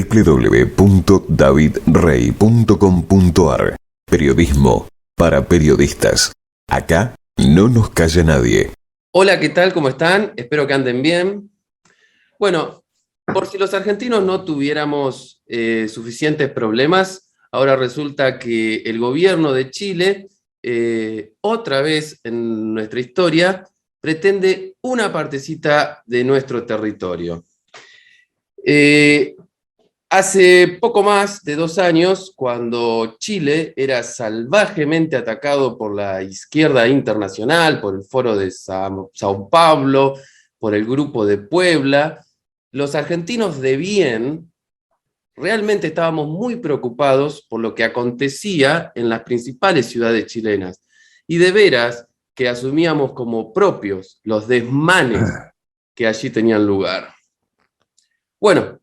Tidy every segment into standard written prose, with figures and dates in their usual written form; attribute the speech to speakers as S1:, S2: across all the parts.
S1: www.davidrey.com.ar. Periodismo para periodistas. Acá no nos calla nadie.
S2: Hola, ¿qué tal? ¿Cómo están? Espero que anden bien. Bueno, por si los argentinos no tuviéramos suficientes problemas, ahora resulta que el gobierno de Chile, otra vez en nuestra historia, pretende una partecita de nuestro territorio. Hace poco más de 2 años, cuando Chile era salvajemente atacado por la izquierda internacional, por el Foro de Sao Paulo, por el Grupo de Puebla, los argentinos de bien realmente estábamos muy preocupados por lo que acontecía en las principales ciudades chilenas. Y de veras que asumíamos como propios los desmanes que allí tenían lugar. Bueno,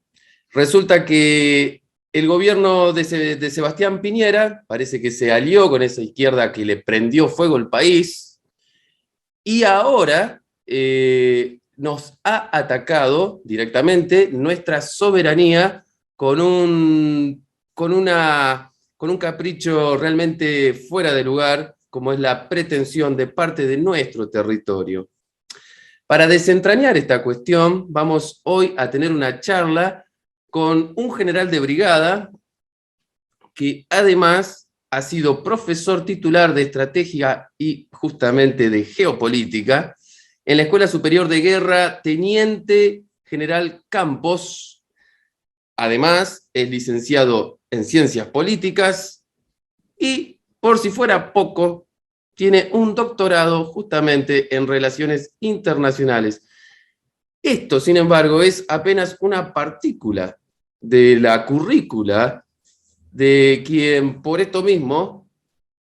S2: resulta que el gobierno de Sebastián Piñera parece que se alió con esa izquierda que le prendió fuego al país y ahora nos ha atacado directamente nuestra soberanía con un capricho realmente fuera de lugar, como es la pretensión de parte de nuestro territorio. Para desentrañar esta cuestión, vamos hoy a tener una charla con un general de brigada que además ha sido profesor titular de estrategia y justamente de geopolítica en la Escuela Superior de Guerra, Teniente General Campos. Además, es licenciado en Ciencias Políticas y, por si fuera poco, tiene un doctorado justamente en Relaciones Internacionales. Esto, sin embargo, es apenas una partícula de la currícula de quien, por esto mismo,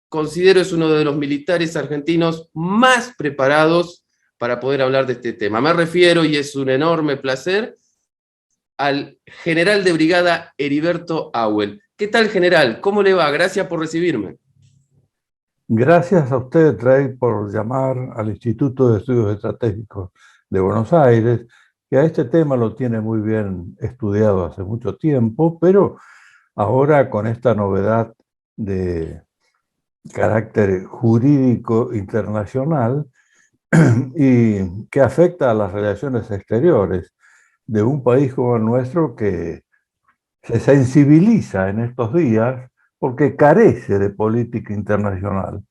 S2: considero es uno de los militares argentinos más preparados para poder hablar de este tema. Me refiero, y es un enorme placer, al general de brigada Heriberto Auel. ¿Qué tal, general? ¿Cómo le va? Gracias por recibirme.
S3: Gracias a usted, Rey, por llamar al Instituto de Estudios Estratégicos de Buenos Aires, que a este tema lo tiene muy bien estudiado hace mucho tiempo, pero ahora con esta novedad de carácter jurídico internacional y que afecta a las relaciones exteriores de un país como el nuestro que se sensibiliza en estos días porque carece de política internacional,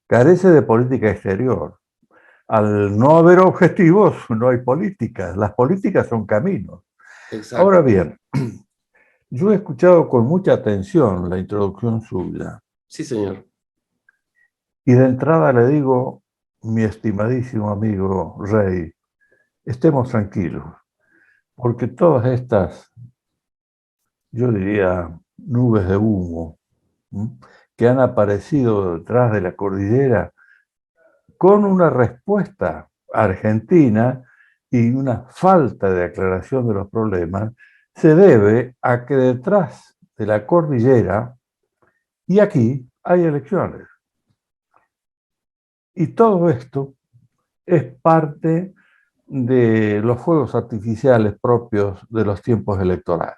S3: carece de política exterior. Al no haber objetivos, no hay políticas. Las políticas son caminos.
S2: Exacto.
S3: Ahora bien, yo he escuchado con mucha atención la introducción suya.
S2: Sí, señor.
S3: Y de entrada le digo, mi estimadísimo amigo Rey, estemos tranquilos, porque todas estas, yo diría, nubes de humo, que han aparecido detrás de la cordillera con una respuesta argentina y una falta de aclaración de los problemas, se debe a que detrás de la cordillera y aquí hay elecciones. Y todo esto es parte de los fuegos artificiales propios de los tiempos electorales.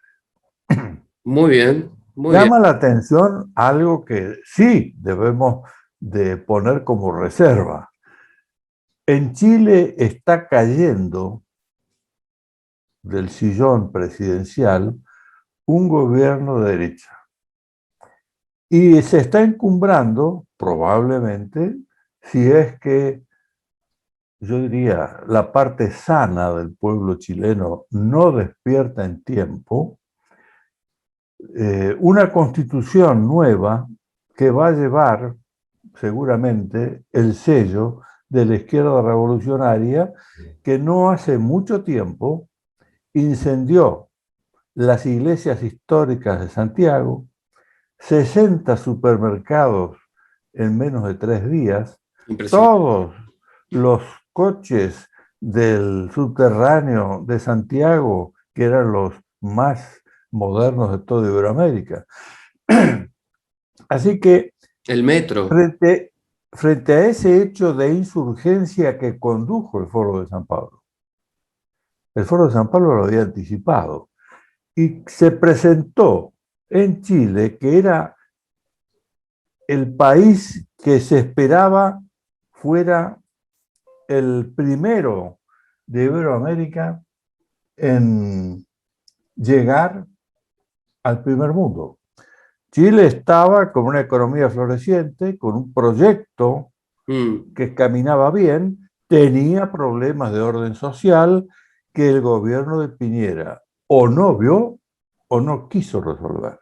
S2: Muy bien, muy bien.
S3: Llama la atención algo que sí debemos de poner como reserva. En Chile está cayendo del sillón presidencial un gobierno de derecha. Y se está encumbrando, probablemente, si es que, yo diría, la parte sana del pueblo chileno no despierta en tiempo, una constitución nueva que va a llevar seguramente el sello de la izquierda revolucionaria que no hace mucho tiempo incendió las iglesias históricas de Santiago, 60 supermercados en menos de 3 días, todos los coches del subterráneo de Santiago, que eran los más modernos de toda Iberoamérica. Así que
S2: el metro.
S3: Frente a ese hecho de insurgencia que condujo el Foro de San Pablo, el Foro de San Pablo lo había anticipado. y se presentó en Chile, que era el país que se esperaba fuera el primero de Iberoamérica en llegar al primer mundo. Chile estaba con una economía floreciente, con un proyecto que caminaba bien, tenía problemas de orden social que el gobierno de Piñera o no vio o no quiso resolver.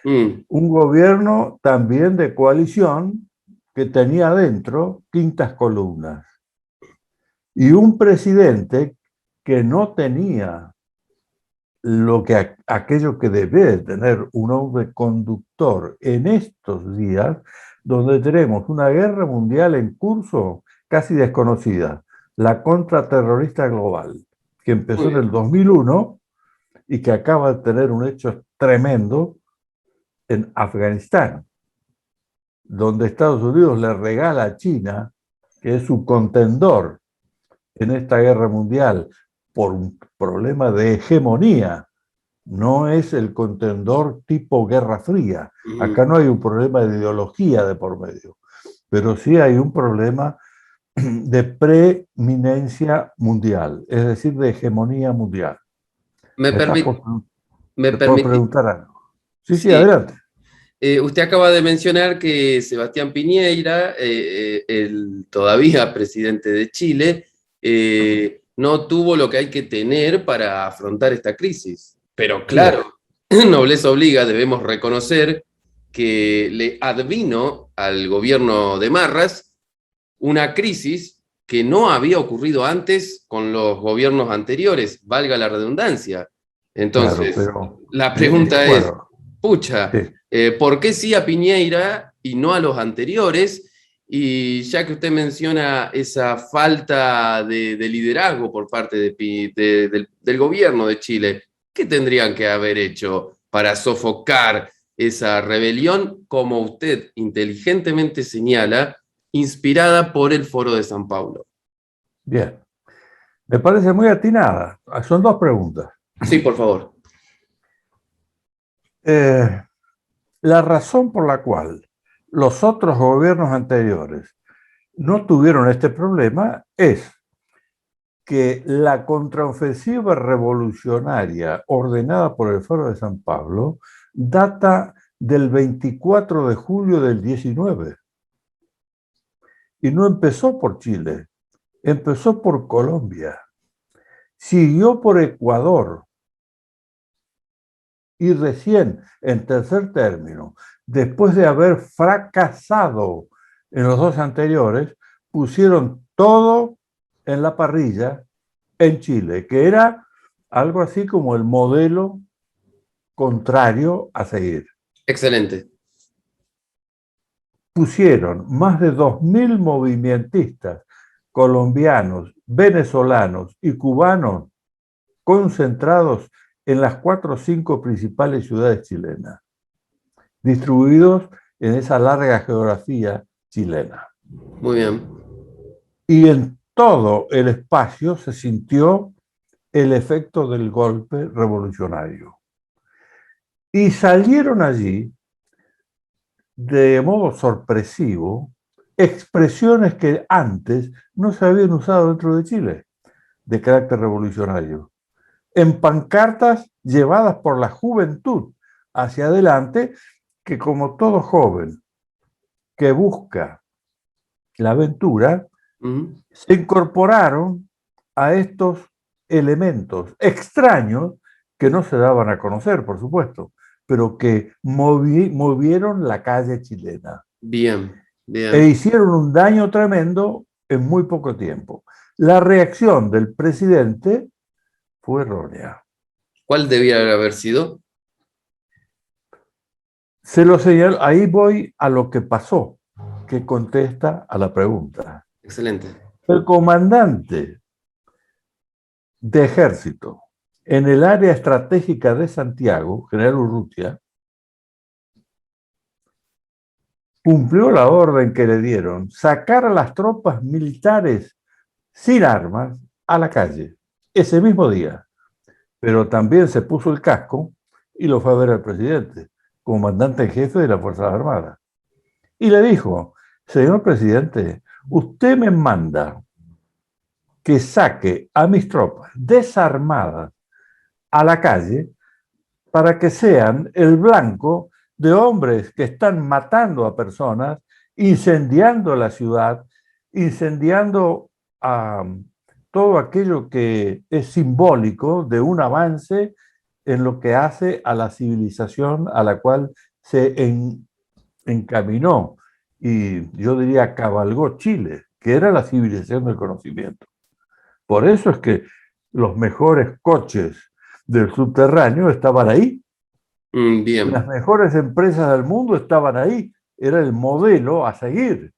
S3: Un gobierno también de coalición que tenía adentro quintas columnas y un presidente que no tenía aquello que debe tener un hombre conductor en estos días, donde tenemos una guerra mundial en curso casi desconocida, la contraterrorista global, que empezó en el 2001 y que acaba de tener un hecho tremendo en Afganistán, donde Estados Unidos le regala a China, que es su contendor en esta guerra mundial, por un problema de hegemonía. No es el contendor tipo Guerra Fría. Acá no hay un problema de ideología de por medio, pero sí hay un problema de preeminencia mundial, es decir, de hegemonía mundial.
S2: Me
S3: puedo
S2: permite.
S3: preguntar algo. Sí, sí,
S2: Sí.
S3: adelante.
S2: Usted acaba de mencionar que Sebastián Piñera, el todavía presidente de Chile, no tuvo lo que hay que tener para afrontar esta crisis. Pero claro, nobleza obliga, debemos reconocer que le advino al gobierno de Marras una crisis que no había ocurrido antes con los gobiernos anteriores, valga la redundancia. Entonces,
S3: claro,
S2: la pregunta es,
S3: bueno,
S2: pucha,
S3: sí.
S2: ¿por qué sí a Piñera y no a los anteriores? Y ya que usted menciona esa falta de liderazgo por parte del gobierno de Chile, ¿qué tendrían que haber hecho para sofocar esa rebelión, como usted inteligentemente señala, inspirada por el Foro de San Paulo?
S3: Bien, me parece muy atinada. Son dos preguntas.
S2: Sí, por favor.
S3: La razón por la cual los otros gobiernos anteriores no tuvieron este problema es que la contraofensiva revolucionaria ordenada por el Foro de San Pablo data del 24 de julio del 19 y no empezó por Chile, empezó por Colombia, siguió por Ecuador y recién en tercer término, después de haber fracasado en los dos anteriores, pusieron todo en la parrilla en Chile, que era algo así como el modelo contrario a seguir.
S2: Excelente.
S3: Pusieron más de 2.000 movimentistas colombianos, venezolanos y cubanos concentrados en las 4 o 5 principales ciudades chilenas, distribuidos en esa larga geografía chilena.
S2: Muy bien.
S3: Y en todo el espacio se sintió el efecto del golpe revolucionario. Y salieron allí, de modo sorpresivo, expresiones que antes no se habían usado dentro de Chile, de carácter revolucionario, en pancartas llevadas por la juventud hacia adelante, que como todo joven que busca la aventura, se incorporaron a estos elementos extraños que no se daban a conocer, por supuesto, pero que movieron la calle chilena.
S2: Bien, bien.
S3: E hicieron un daño tremendo en muy poco tiempo. La reacción del presidente fue errónea.
S2: ¿Cuál debía haber sido?
S3: Se lo señaló, ahí voy a lo que pasó, que contesta a la pregunta.
S2: Excelente.
S3: El comandante de ejército en el área estratégica de Santiago, general Urrutia, cumplió la orden que le dieron, sacar a las tropas militares sin armas a la calle, ese mismo día. pero también se puso el casco y lo fue a ver al presidente, comandante en jefe de las Fuerzas Armadas. Y le dijo, señor presidente, usted me manda que saque a mis tropas desarmadas a la calle para que sean el blanco de hombres que están matando a personas, incendiando la ciudad, incendiando todo aquello que es simbólico de un avance en lo que hace a la civilización a la cual se encaminó y yo diría cabalgó Chile, que era la civilización del conocimiento. Por eso es que los mejores coches del subterráneo estaban ahí.
S2: Bien.
S3: Las mejores empresas del mundo estaban ahí. Era el modelo a seguir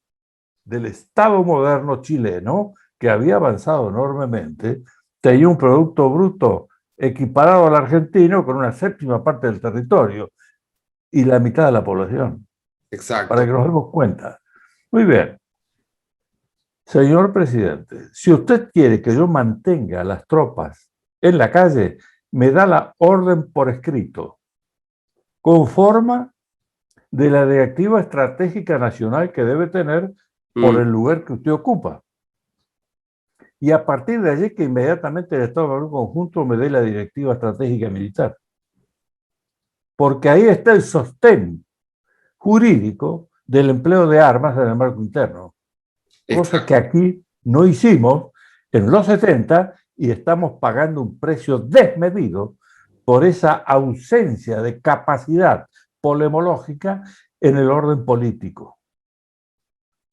S3: del Estado moderno chileno, que había avanzado enormemente, tenía un producto bruto equiparado al argentino con una séptima parte del territorio y la mitad de la población.
S2: Exacto.
S3: Para que nos demos cuenta. Muy bien. Señor presidente, si usted quiere que yo mantenga las tropas en la calle, me da la orden por escrito, con forma de la directiva estratégica nacional que debe tener por el lugar que usted ocupa. Y a partir de allí que inmediatamente el Estado Mayor Conjunto me dé la directiva estratégica militar. Porque ahí está el sostén jurídico del empleo de armas en el marco interno. Cosa que aquí no hicimos en los 70 y estamos pagando un precio desmedido por esa ausencia de capacidad polemológica en el orden político.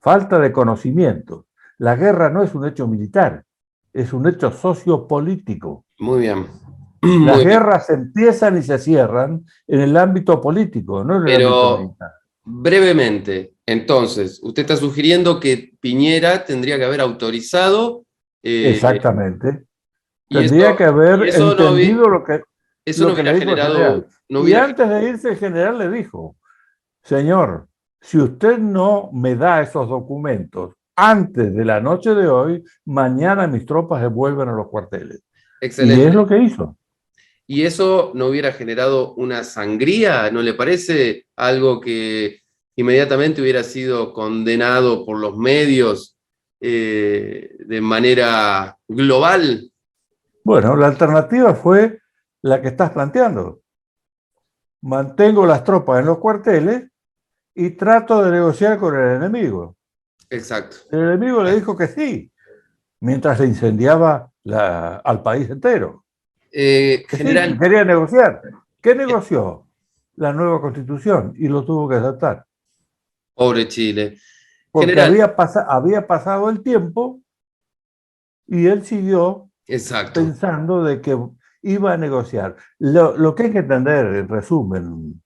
S3: Falta de conocimiento. La guerra no es un hecho militar, es un hecho sociopolítico.
S2: Muy bien.
S3: Las guerras se empiezan y se cierran en el ámbito político, no en el ámbito militar.
S2: Brevemente, entonces, usted está sugiriendo que Piñera tendría que haber autorizado.
S3: Exactamente. Tendría que haber entendido lo que le dijo el general. Y antes de irse el general le dijo, señor, si usted no me da esos documentos antes de la noche de hoy, mañana mis tropas se vuelven a los cuarteles.
S2: Excelente.
S3: Y es lo que hizo.
S2: ¿Y eso no hubiera generado una sangría? ¿No le parece algo que inmediatamente hubiera sido condenado por los medios de manera global?
S3: Bueno, la alternativa fue la que estás planteando. Mantengo las tropas en los cuarteles y trato de negociar con el enemigo.
S2: Exacto.
S3: El enemigo le dijo que sí, mientras le incendiaba al país entero.
S2: General,
S3: sí, quería negociar. ¿Qué negoció? La nueva constitución y lo tuvo que aceptar.
S2: Pobre Chile.
S3: Porque
S2: General,
S3: había pasado el tiempo y él siguió pensando de que iba a negociar. Lo que hay que entender, en resumen,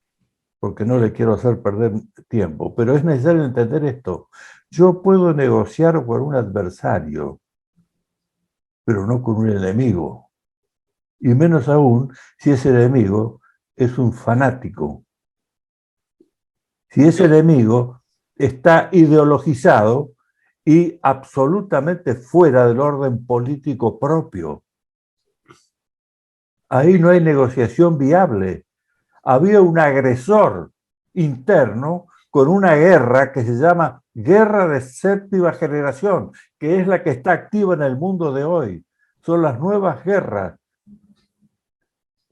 S3: porque no le quiero hacer perder tiempo, pero es necesario entender esto. Yo puedo negociar con un adversario, pero no con un enemigo. Y menos aún si ese enemigo es un fanático. Si ese enemigo está ideologizado y absolutamente fuera del orden político propio. Ahí no hay negociación viable. Había un agresor interno con una guerra que se llama guerra de séptima generación, que es la que está activa en el mundo de hoy. Son las nuevas guerras.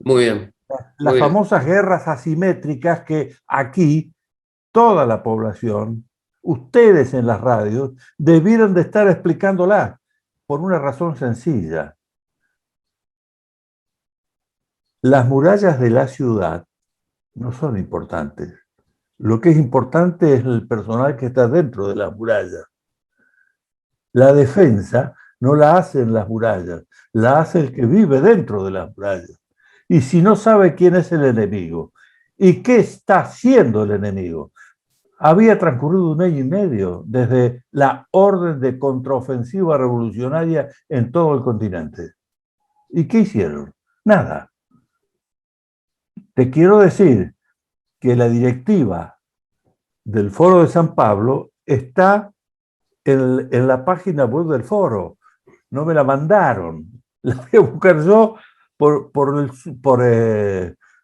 S2: Muy bien.
S3: Las famosas guerras asimétricas que aquí toda la población, ustedes en las radios, debieron de estar explicándolas por una razón sencilla. Las murallas de la ciudad no son importantes. Lo que es importante es el personal que está dentro de las murallas. La defensa no la hacen las murallas, la hace el que vive dentro de las murallas. Y si no sabe quién es el enemigo y qué está haciendo el enemigo, había transcurrido 1 año y medio desde la orden de contraofensiva revolucionaria en todo el continente. ¿Y qué hicieron? Nada. Te quiero decir que la directiva del Foro de San Pablo está en la página web del foro. No me la mandaron. La voy a buscar yo por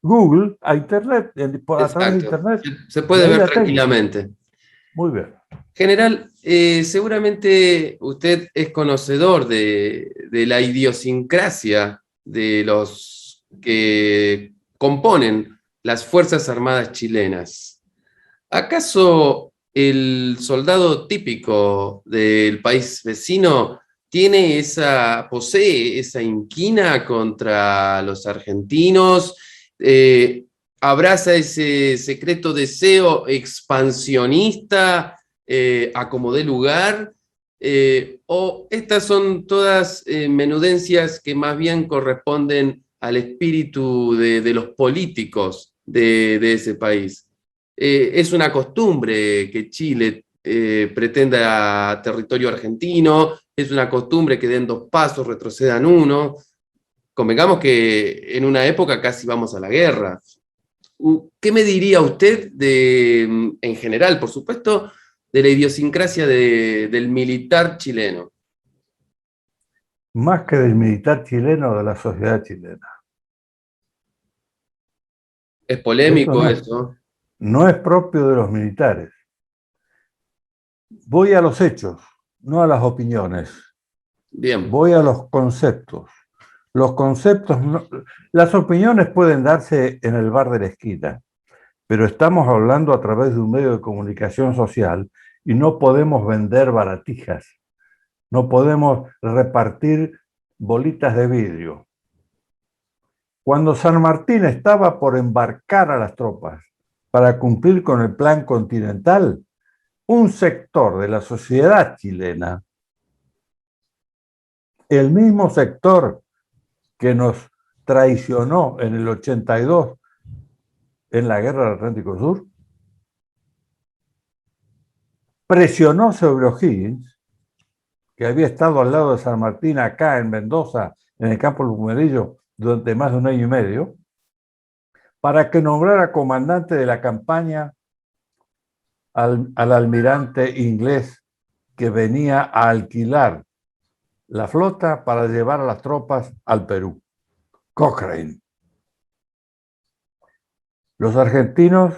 S3: Google a Internet, a través de
S2: Exacto.
S3: Internet.
S2: Se
S3: Y
S2: puede
S3: ahí
S2: ver
S3: la tengo.
S2: tranquilamente.
S3: Muy bien.
S2: General, seguramente usted es conocedor de la idiosincrasia de los que componen las Fuerzas Armadas chilenas. ¿Acaso el soldado típico del país vecino posee esa inquina contra los argentinos? ¿Abraza ese secreto deseo expansionista a como dé lugar? ¿O estas son todas menudencias que más bien corresponden al espíritu de los políticos de ese país? Es una costumbre que Chile pretenda territorio argentino, es una costumbre que den 2 pasos, retrocedan 1. Convengamos que en una época casi vamos a la guerra. ¿Qué me diría usted en general, por supuesto, de la idiosincrasia del militar chileno?
S3: Más que del militar chileno, de la sociedad chilena.
S2: Es
S3: Eso
S2: polémico eso.
S3: no es propio de los militares. Voy a los hechos, no a las opiniones.
S2: Bien.
S3: Voy a los conceptos. Los conceptos, las opiniones pueden darse en el bar de la esquina, pero estamos hablando a través de un medio de comunicación social y no podemos vender baratijas, no podemos repartir bolitas de vidrio. Cuando San Martín estaba por embarcar a las tropas para cumplir con el plan continental, un sector de la sociedad chilena, el mismo sector que nos traicionó en el 82 en la Guerra del Atlántico Sur, presionó sobre O'Higgins, que había estado al lado de San Martín acá en Mendoza, en el campo Lumerillo, durante más de 1 año y medio, para que nombrara comandante de la campaña al almirante inglés que venía a alquilar la flota para llevar a las tropas al Perú, Cochrane. Los argentinos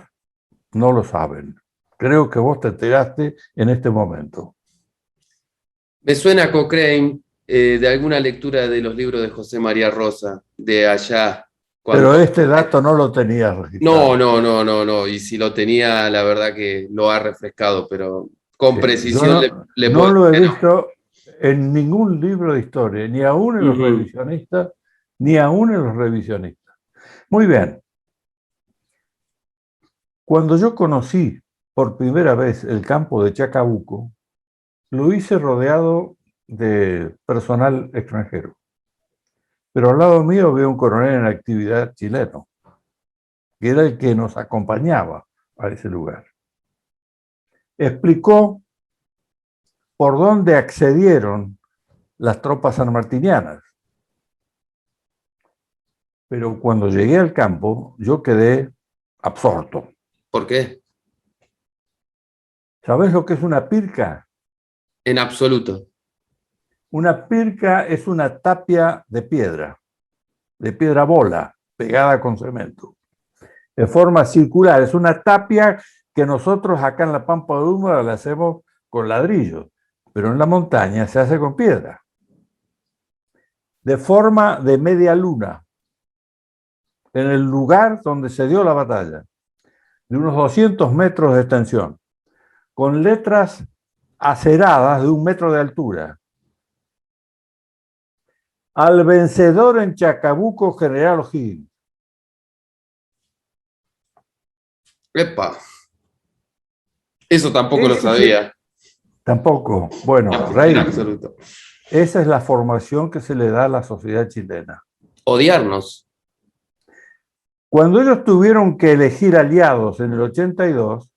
S3: no lo saben. Creo que vos te enteraste en este momento.
S2: Me suena Cochrane de alguna lectura de los libros de José María Rosa, de allá.
S3: Pero este dato no lo tenías registrado.
S2: No. Y si lo tenía, la verdad que lo ha refrescado, pero con precisión
S3: Yo
S2: le
S3: no
S2: puedo
S3: lo he
S2: decir que
S3: visto en ningún libro de historia, ni aún en
S2: no.
S3: los revisionistas, ni aún en los revisionistas. Muy bien. Cuando yo conocí por primera vez el campo de Chacabuco, lo hice rodeado de personal extranjero. Pero al lado mío había un coronel en actividad chileno, que era el que nos acompañaba a ese lugar. Explicó por dónde accedieron las tropas sanmartinianas. Pero cuando llegué al campo, yo quedé absorto.
S2: ¿Por qué?
S3: ¿Sabes lo que es una pirca?
S2: En absoluto.
S3: Una pirca es una tapia de piedra bola, pegada con cemento, de forma circular. Es una tapia que nosotros acá en la Pampa de Húmeda la hacemos con ladrillos, pero en la montaña se hace con piedra. De forma de media luna, en el lugar donde se dio la batalla, de unos 200 metros de extensión, con letras aceradas de 1 metro de altura. Al vencedor en Chacabuco, General O'Higgins.
S2: Epa. Eso tampoco lo sabía.
S3: Tampoco. Bueno,
S2: En
S3: Rey,
S2: absoluto.
S3: esa es la formación que se le da a la sociedad chilena.
S2: Odiarnos.
S3: Cuando ellos tuvieron que elegir aliados en el 82,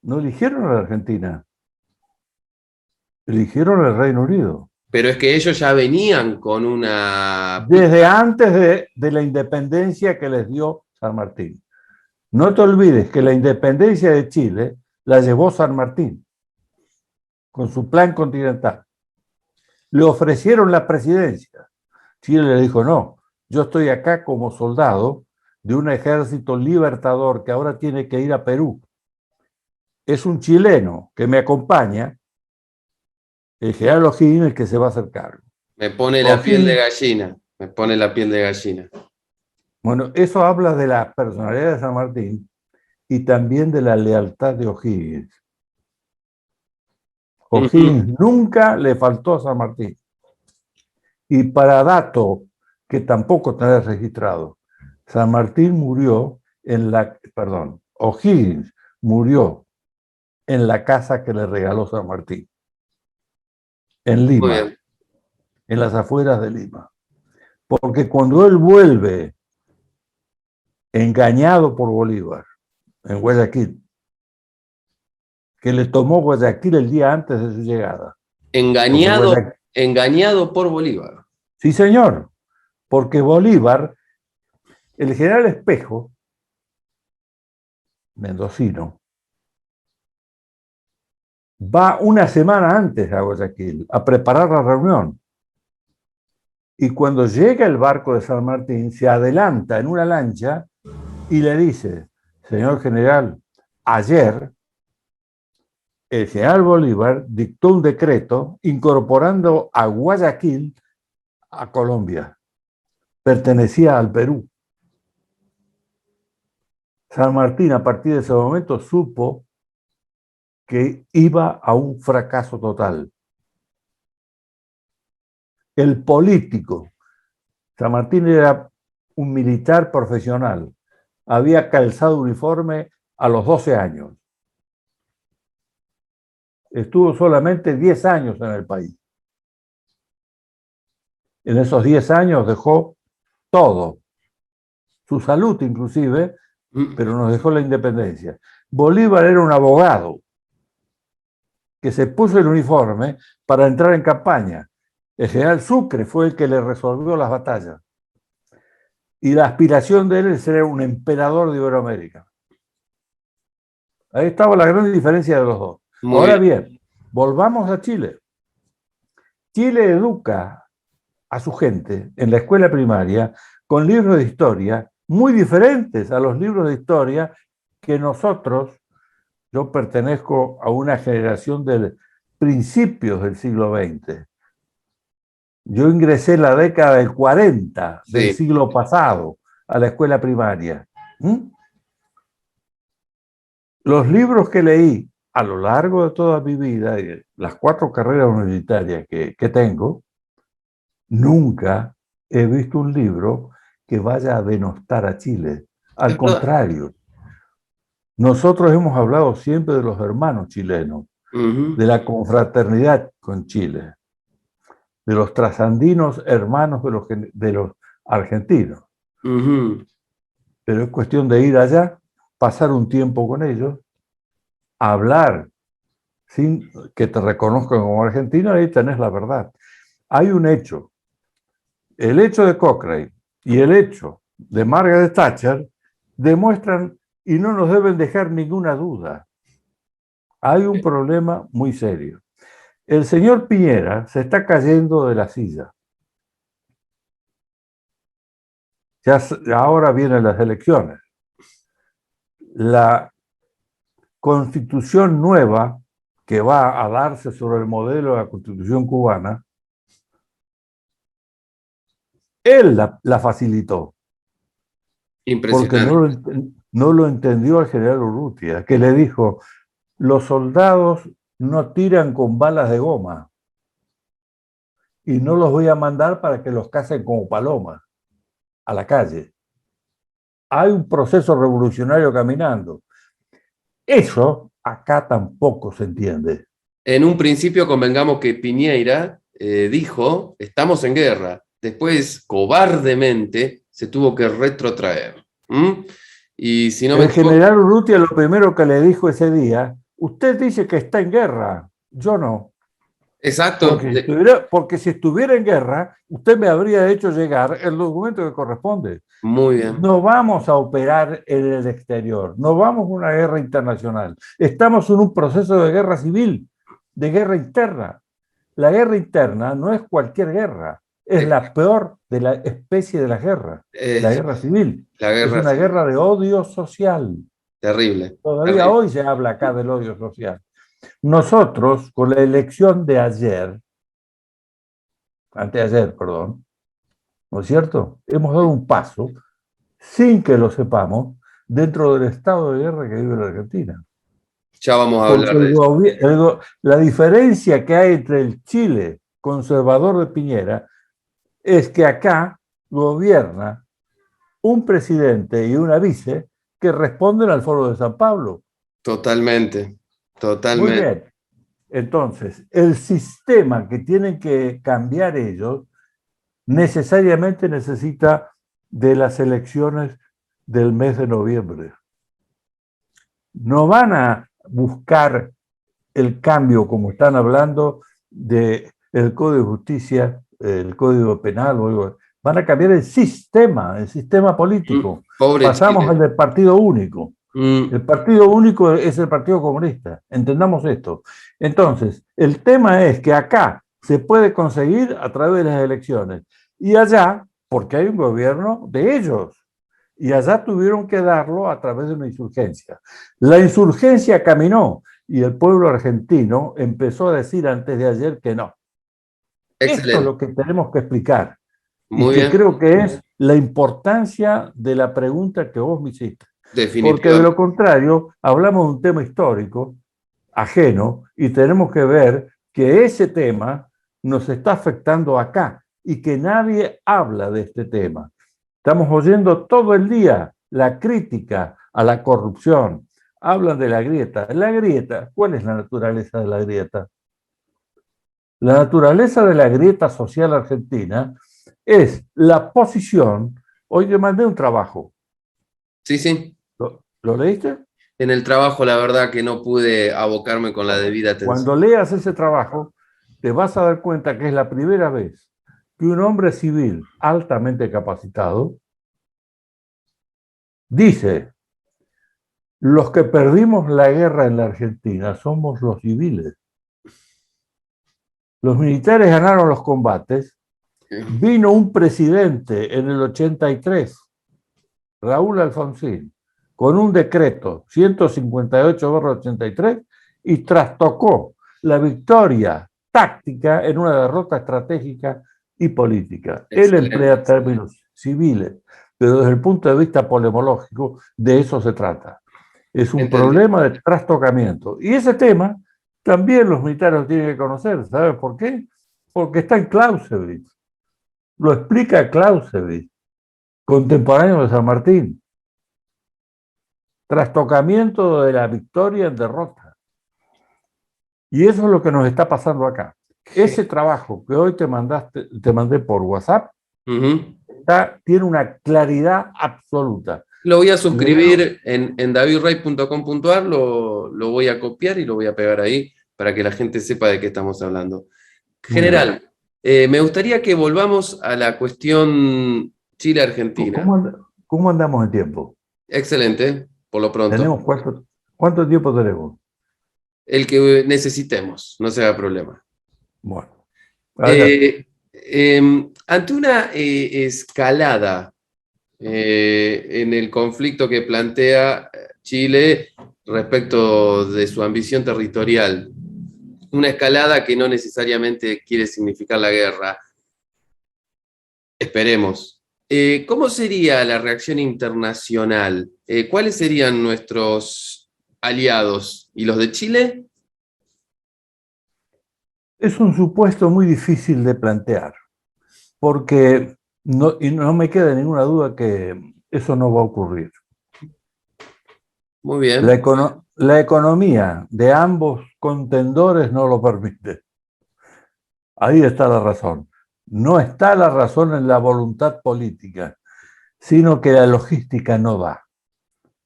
S3: no eligieron a la Argentina, eligieron al Reino Unido.
S2: Pero es que ellos ya venían con una...
S3: Desde antes de la independencia que les dio San Martín. No te olvides que la independencia de Chile la llevó San Martín con su plan continental. Le ofrecieron la presidencia. Chile le dijo no, Yo estoy acá como soldado de un ejército libertador que ahora tiene que ir a Perú. Es un chileno que me acompaña, el general O'Higgins, el que se va a hacer cargo.
S2: Me pone la piel de
S3: O'Higgins,
S2: gallina. Me pone la piel de gallina.
S3: bueno, eso habla de la personalidad de San Martín y también de la lealtad de O'Higgins. O'Higgins nunca le faltó a San Martín. Y para dato que tampoco tenés registrado, San Martín murió O'Higgins murió en la casa que le regaló San Martín, en
S2: Muy
S3: Lima,
S2: bien.
S3: en las afueras de Lima. Porque cuando él vuelve engañado por Bolívar en Guayaquil, que le tomó Guayaquil el día antes de su llegada.
S2: Engañado por Bolívar.
S3: Sí, señor, porque Bolívar, el general Espejo, mendocino, va una semana antes a Guayaquil a preparar la reunión. Y cuando llega el barco de San Martín, se adelanta en una lancha y le dice: señor general, ayer el general Bolívar dictó un decreto incorporando a Guayaquil a Colombia. Pertenecía al Perú. San Martín, a partir de ese momento, supo que iba a un fracaso total. El político, San Martín era un militar profesional, había calzado uniforme a los 12 años. Estuvo solamente 10 años en el país. En esos 10 años dejó todo, su salud inclusive, pero nos dejó la independencia. Bolívar era un abogado que se puso el uniforme para entrar en campaña. El general Sucre fue el que le resolvió las batallas. Y la aspiración de él es ser un emperador de Iberoamérica. Ahí estaba la gran diferencia de los dos. Ahora bien, volvamos a Chile. Chile educa a su gente en la escuela primaria con libros de historia muy diferentes a los libros de historia que nosotros. Yo pertenezco a una generación de principios del siglo XX. Yo ingresé en la década del 40 del siglo pasado a la escuela primaria. Los libros que leí a lo largo de toda mi vida, las 4 carreras universitarias que tengo, nunca he visto un libro que vaya a denostar a Chile. Al contrario, nosotros hemos hablado siempre de los hermanos chilenos, de la confraternidad con Chile, de los trasandinos hermanos de los argentinos. Pero es cuestión de ir allá, pasar un tiempo con ellos, hablar sin que te reconozcan como argentino, ahí tenés la verdad. Hay un hecho. El hecho de Cochrane y el hecho de Margaret Thatcher demuestran y no nos deben dejar ninguna duda. Hay un problema muy serio. El señor Piñera se está cayendo de la silla. Ahora vienen las elecciones. La constitución nueva que va a darse sobre el modelo de la constitución cubana, él la facilitó.
S2: Impresionante.
S3: Porque no lo entendió el general Urrutia, que le dijo: los soldados no tiran con balas de goma y no los voy a mandar para que los cacen como palomas a la calle. Hay un proceso revolucionario caminando. Eso acá tampoco se entiende.
S2: En un principio convengamos que Piñera dijo, estamos en guerra. Después, cobardemente, se tuvo que retrotraer. Y si no
S3: el general Urrutia lo primero que le dijo ese día: usted dice que está en guerra, yo no.
S2: Exacto.
S3: Porque si estuviera en guerra, usted me habría hecho llegar el documento que corresponde.
S2: Muy bien.
S3: No vamos a operar en el exterior, no vamos a una guerra internacional. Estamos en un proceso de guerra civil, de guerra interna. La guerra interna no es cualquier guerra, Es la peor de la especie de la guerra civil.
S2: La
S3: Es
S2: guerra
S3: una
S2: civil,
S3: guerra de odio social.
S2: terrible,
S3: Todavía
S2: terrible.
S3: hoy se habla acá del odio social. Nosotros, con la elección de ayer, anteayer, perdón, ¿no es cierto? Hemos dado un paso, sin que lo sepamos, dentro del estado de guerra que vive la Argentina.
S2: Ya vamos a
S3: Porque
S2: hablar de eso.
S3: la diferencia que hay entre el Chile conservador de Piñera es que acá gobierna un presidente y una vice que responden al Foro de San Pablo.
S2: Totalmente,
S3: Muy
S2: totalmente.
S3: bien. Entonces, el sistema que tienen que cambiar ellos necesariamente necesita de las elecciones del mes de noviembre. No van a buscar el cambio, como están hablando, del Código de Justicia, el Código Penal, o algo. Van a cambiar el sistema político.
S2: Pobre
S3: Pasamos
S2: Chile.
S3: al del partido único. El partido único es el Partido Comunista. Entendamos esto. Entonces, el tema es que acá se puede conseguir a través de las elecciones y allá, porque hay un gobierno de ellos. Y allá tuvieron que darlo a través de una insurgencia. La insurgencia caminó y el pueblo argentino empezó a decir antes de ayer que no. Esto es
S2: Excelente.
S3: lo que tenemos que explicar y
S2: Muy
S3: que
S2: bien.
S3: creo que es la importancia de la pregunta que vos me hiciste. Porque de lo
S2: Definitivamente.
S3: contrario, hablamos de un tema histórico ajeno y tenemos que ver que ese tema nos está afectando acá y que nadie habla de este tema. Estamos oyendo todo el día la crítica a la corrupción. Hablan de la grieta. La grieta, ¿cuál es la naturaleza de la grieta? La naturaleza de la grieta social argentina es la posición. Hoy te mandé un trabajo.
S2: Sí, sí.
S3: ¿Lo leíste?
S2: En el trabajo, la verdad que no pude abocarme con la
S3: Bueno,
S2: debida atención.
S3: cuando leas ese trabajo, te vas a dar cuenta que es la primera vez que un hombre civil altamente capacitado dice: los que perdimos la guerra en la Argentina somos los civiles. Los militares ganaron los combates. Vino un presidente en el 83, Raúl Alfonsín, con un decreto 158/83 y trastocó la victoria táctica en una derrota estratégica y política. Él
S2: Excelente.
S3: emplea términos civiles, pero desde el punto de vista polemológico, de eso se trata. Es un
S2: Entendido.
S3: problema de trastocamiento. Y ese tema también los militares lo tienen que conocer. ¿Saben por qué? Porque está en Clausewitz. Lo explica Clausewitz, contemporáneo de San Martín. Trastocamiento de la victoria en derrota. Y eso es lo que nos está pasando acá. Ese trabajo que hoy te mandé por WhatsApp, tiene una claridad absoluta.
S2: Lo voy a suscribir en davidrey.com.ar, lo voy a copiar y lo voy a pegar ahí para que la gente sepa de qué estamos hablando. General, me gustaría que volvamos a la cuestión Chile-Argentina.
S3: ¿Cómo andamos en tiempo?
S2: Excelente, por lo pronto.
S3: ¿Tenemos cuánto tiempo tenemos?
S2: El que necesitemos, no se haga problema.
S3: Bueno.
S2: Ante una escalada en el conflicto que plantea Chile respecto de su ambición territorial, una escalada que no necesariamente quiere significar la guerra, esperemos. ¿Cómo sería la reacción internacional? ¿Cuáles serían nuestros aliados? ¿Y los de Chile?
S3: Es un supuesto muy difícil de plantear, porque no me queda ninguna duda que eso no va a ocurrir.
S2: Muy bien.
S3: La economía de ambos contendores no lo permite. Ahí está la razón. No está la razón en la voluntad política, sino que la logística no da.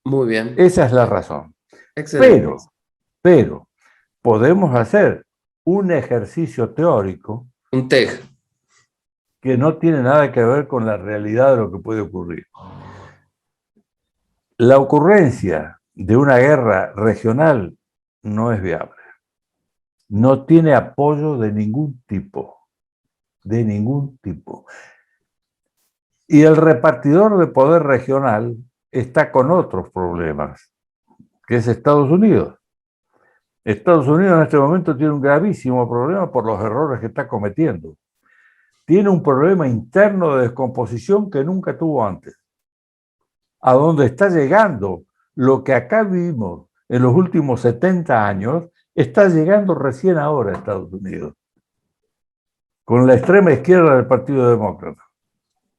S2: Muy bien.
S3: Esa es la razón.
S2: Excelente.
S3: Pero podemos hacer un ejercicio teórico,
S2: un TEG,
S3: que no tiene nada que ver con la realidad de lo que puede ocurrir. La ocurrencia de una guerra regional no es viable. No tiene apoyo de ningún tipo. de ningún tipo. Y el repartidor de poder regional está con otros problemas, que es Estados Unidos. Estados Unidos en este momento tiene un gravísimo problema por los errores que está cometiendo. Tiene un problema interno de descomposición que nunca tuvo antes. A donde está llegando lo que acá vimos en los últimos 70 años, está llegando recién ahora a Estados Unidos, con la extrema izquierda del Partido Demócrata.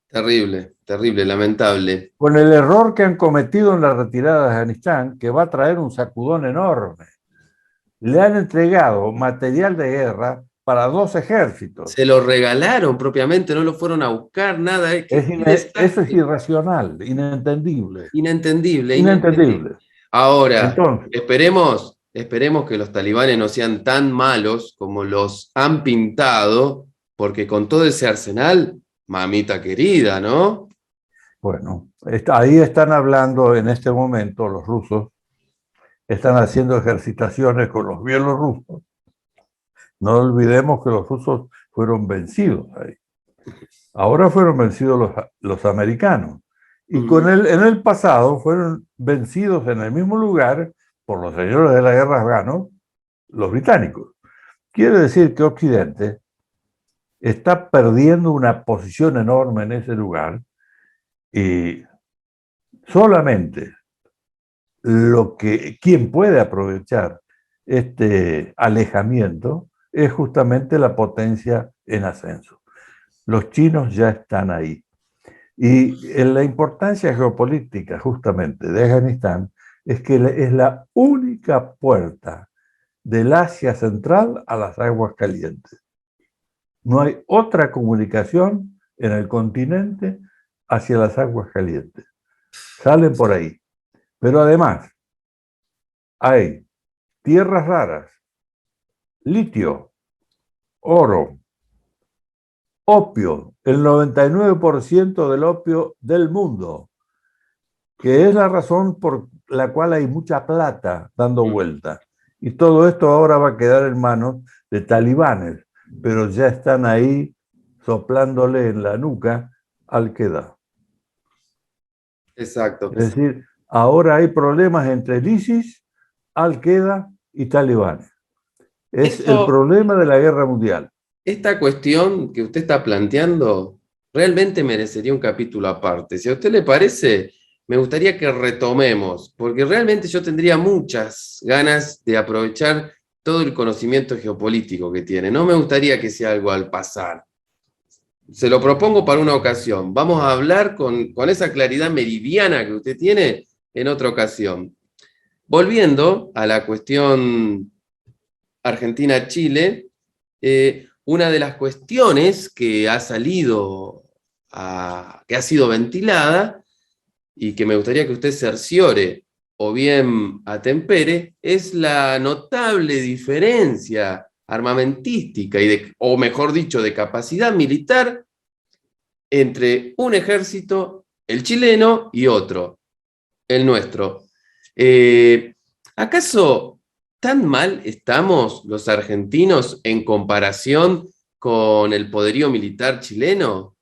S2: Terrible, terrible, lamentable.
S3: Con el error que han cometido en la retirada de Afganistán, que va a traer un sacudón enorme. Le han entregado material de guerra para 2 ejércitos.
S2: Se lo regalaron propiamente, no lo fueron a buscar, nada.
S3: Eso es irracional, inentendible.
S2: Inentendible. Ahora,
S3: entonces,
S2: esperemos que los talibanes no sean tan malos como los han pintado, porque con todo ese arsenal, mamita querida, ¿no?
S3: Bueno, ahí están hablando en este momento los rusos, están haciendo ejercitaciones con los bielorrusos. No olvidemos que los rusos fueron vencidos ahí. Ahora fueron vencidos los americanos. Y en el pasado fueron vencidos en el mismo lugar por los señores de la guerra afganos, los británicos. Quiere decir que Occidente está perdiendo una posición enorme en ese lugar y solamente quien puede aprovechar este alejamiento es justamente la potencia en ascenso. Los chinos ya están ahí. Y la importancia geopolítica justamente de Afganistán es que es la única puerta del Asia Central a las aguas calientes. No hay otra comunicación en el continente hacia las aguas calientes. Salen por ahí. Pero además hay tierras raras, litio, oro, opio, el 99% del opio del mundo, que es la razón por la cual hay mucha plata dando vuelta. Y todo esto ahora va a quedar en manos de talibanes, pero ya están ahí soplándole en la nuca al que da.
S2: Exacto.
S3: Es decir, ahora hay problemas entre el ISIS, Al-Qaeda y talibanes. Es el problema de la guerra mundial.
S2: Esta cuestión que usted está planteando realmente merecería un capítulo aparte. Si a usted le parece, me gustaría que retomemos, porque realmente yo tendría muchas ganas de aprovechar todo el conocimiento geopolítico que tiene. No me gustaría que sea algo al pasar. Se lo propongo para una ocasión. Vamos a hablar con esa claridad meridiana que usted tiene en otra ocasión. Volviendo a la cuestión Argentina-Chile, una de las cuestiones que ha salido, que ha sido ventilada y que me gustaría que usted cerciore o bien atempere, es la notable diferencia armamentística o mejor dicho, de capacidad militar entre un ejército, el chileno, y otro, el nuestro. ¿Acaso tan mal estamos los argentinos en comparación con el poderío militar chileno?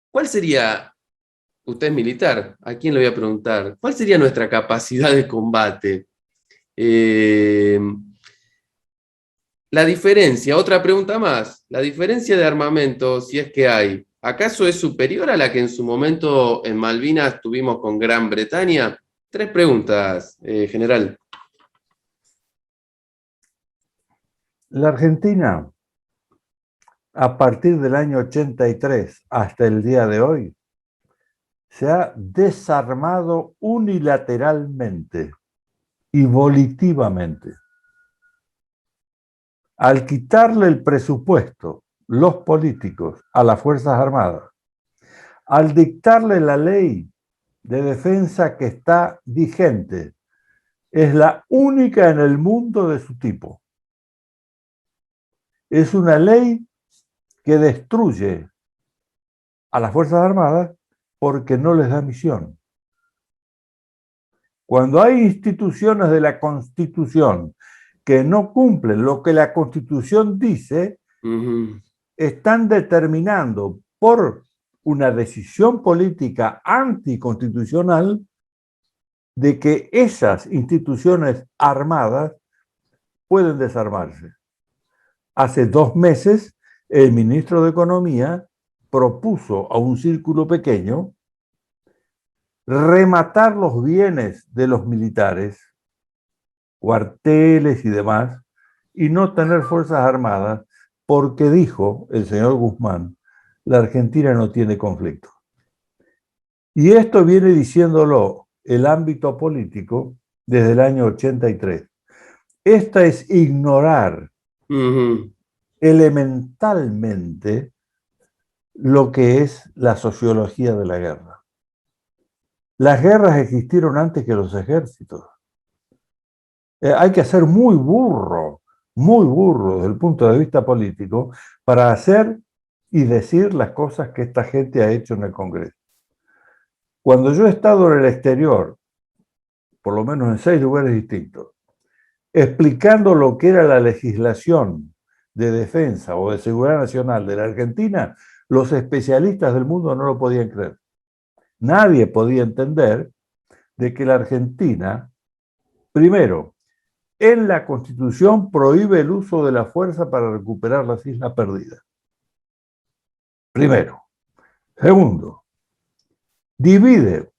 S2: ¿Cuál sería, usted es militar, ¿a quién le voy a preguntar? ¿Cuál sería nuestra capacidad de combate? La diferencia, otra pregunta más, la diferencia de armamento, si es que hay, ¿acaso es superior a la que en su momento en Malvinas tuvimos con Gran Bretaña? 3 preguntas, general.
S3: La Argentina, a partir del año 83 hasta el día de hoy, se ha desarmado unilateralmente y volitivamente. Al quitarle el presupuesto, los políticos, a las Fuerzas Armadas, al dictarle la ley de defensa que está vigente, es la única en el mundo de su tipo. Es una ley que destruye a las Fuerzas Armadas porque no les da misión. Cuando hay instituciones de la Constitución que no cumplen lo que la Constitución dice, están determinando por una decisión política anticonstitucional de que esas instituciones armadas pueden desarmarse. Hace 2 meses, el ministro de Economía propuso a un círculo pequeño rematar los bienes de los militares, cuarteles y demás, y no tener fuerzas armadas, porque dijo el señor Guzmán, la Argentina no tiene conflicto. Y esto viene diciéndolo el ámbito político desde el año 83. Esta es ignorar elementalmente lo que es la sociología de la guerra. Las guerras existieron antes que los ejércitos. Hay que ser muy burro desde el punto de vista político para hacer y decir las cosas que esta gente ha hecho en el Congreso. Cuando yo he estado en el exterior, por lo menos en 6 lugares distintos, explicando lo que era la legislación de defensa o de seguridad nacional de la Argentina, los especialistas del mundo no lo podían creer. Nadie podía entender de que la Argentina, primero, en la Constitución prohíbe el uso de la fuerza para recuperar las islas perdidas. Primero. Segundo, divide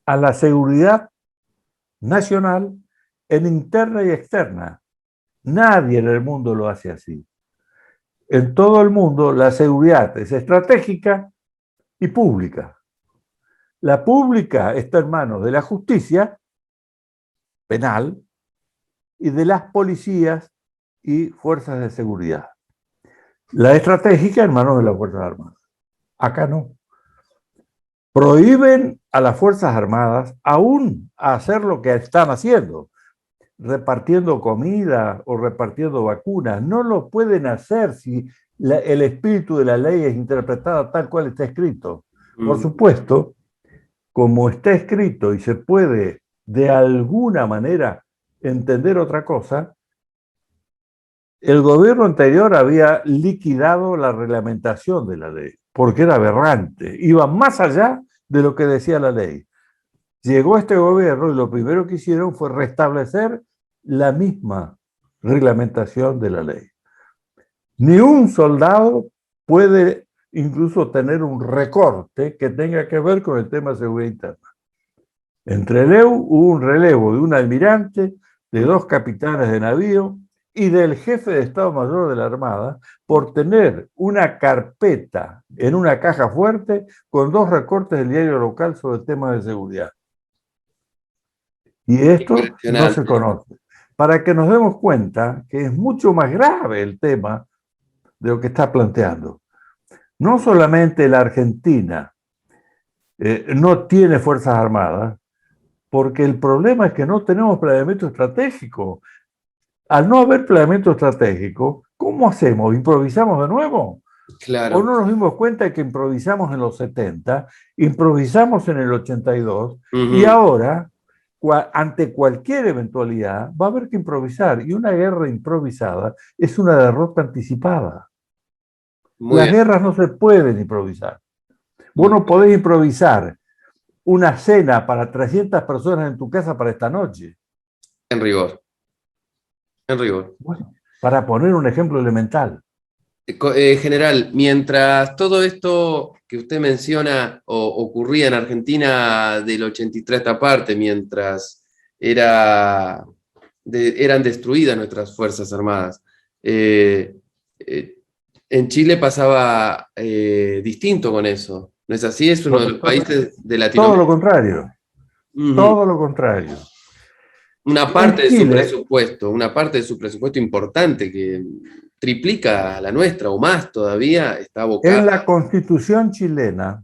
S3: a la seguridad nacional en interna y externa. Nadie en el mundo lo hace así. En todo el mundo la seguridad es estratégica y pública. La pública está en manos de la justicia penal y de las policías y fuerzas de seguridad. La estratégica en manos de las Fuerzas Armadas. Acá no. Prohíben a las Fuerzas Armadas aún hacer lo que están haciendo, repartiendo comida o repartiendo vacunas. No lo pueden hacer si el espíritu de la ley es interpretada tal cual está escrito. Por supuesto, como está escrito y se puede de alguna manera entender otra cosa, el gobierno anterior había liquidado la reglamentación de la ley, porque era aberrante, iba más allá de lo que decía la ley. Llegó este gobierno y lo primero que hicieron fue restablecer la misma reglamentación de la ley. Ni un soldado puede incluso tener un recorte que tenga que ver con el tema de seguridad interna. En Trelew hubo un relevo de un almirante, de 2 capitanes de navío y del jefe de Estado Mayor de la Armada por tener una carpeta en una caja fuerte con 2 recortes del diario local sobre temas de seguridad. Y esto no se conoce. Para que nos demos cuenta que es mucho más grave el tema de lo que está planteando. No solamente la Argentina no tiene fuerzas armadas, porque el problema es que no tenemos planeamiento estratégico. Al no haber planeamiento estratégico, ¿cómo hacemos? ¿Improvisamos de nuevo?
S2: Claro.
S3: ¿O no nos dimos cuenta que improvisamos en los 70, improvisamos en el 82 y ahora, ante cualquier eventualidad, va a haber que improvisar? Y una guerra improvisada es una derrota anticipada. Las guerras no se pueden improvisar. Vos no podés improvisar una cena para 300 personas en tu casa para esta noche.
S2: En rigor. En rigor.
S3: Bueno, para poner un ejemplo elemental.
S2: General, mientras todo esto que usted menciona ocurría en Argentina del 83 a esta parte, mientras eran destruidas nuestras Fuerzas Armadas, en Chile pasaba distinto con eso. ¿No es así? Es uno de los países de Latinoamérica.
S3: Todo lo contrario. Todo lo contrario.
S2: Una parte de su presupuesto importante que triplica la nuestra o más todavía, está abocada.
S3: En la Constitución chilena,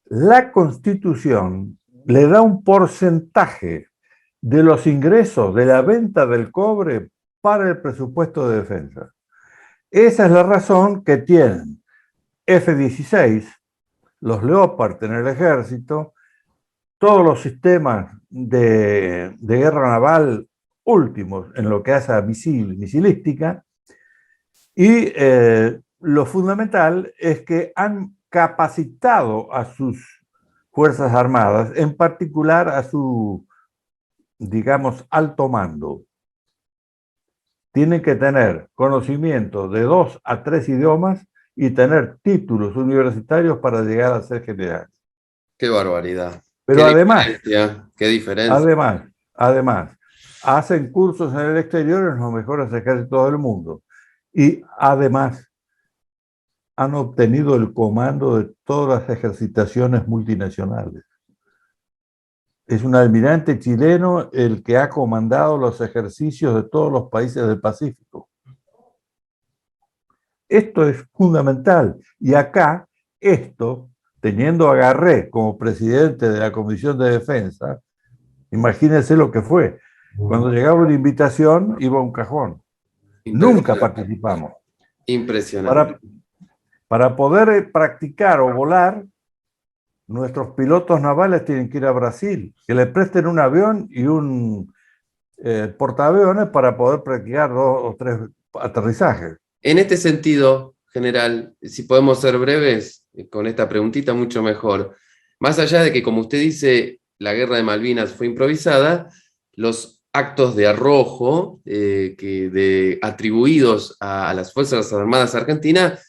S3: la Constitución le da un porcentaje de los ingresos de la venta del cobre para el presupuesto de defensa. Esa es la razón que tienen F-16, los Leopard en el ejército, todos los sistemas de guerra naval últimos en lo que hace a misilística, Y lo fundamental es que han capacitado a sus Fuerzas Armadas, en particular a su, digamos, alto mando. Tienen que tener conocimiento de 2 a 3 idiomas y tener títulos universitarios para llegar a ser general.
S2: Qué barbaridad.
S3: Pero
S2: Qué diferencia.
S3: además, hacen cursos en el exterior en los mejores ejércitos del mundo. Y además, han obtenido el comando de todas las ejercitaciones multinacionales. Es un almirante chileno el que ha comandado los ejercicios de todos los países del Pacífico. Esto es fundamental. Y acá, esto, teniendo a Garré como presidente de la Comisión de Defensa, imagínense lo que fue. Cuando llegaba una invitación, iba a un cajón. Nunca participamos.
S2: Impresionante.
S3: Para poder practicar o volar, nuestros pilotos navales tienen que ir a Brasil, que le presten un avión y un portaaviones para poder practicar 2 o 3 aterrizajes.
S2: En este sentido, general, si podemos ser breves con esta preguntita, mucho mejor. Más allá de que, como usted dice, la guerra de Malvinas fue improvisada, los actos de arrojo atribuidos a las Fuerzas Armadas Argentinas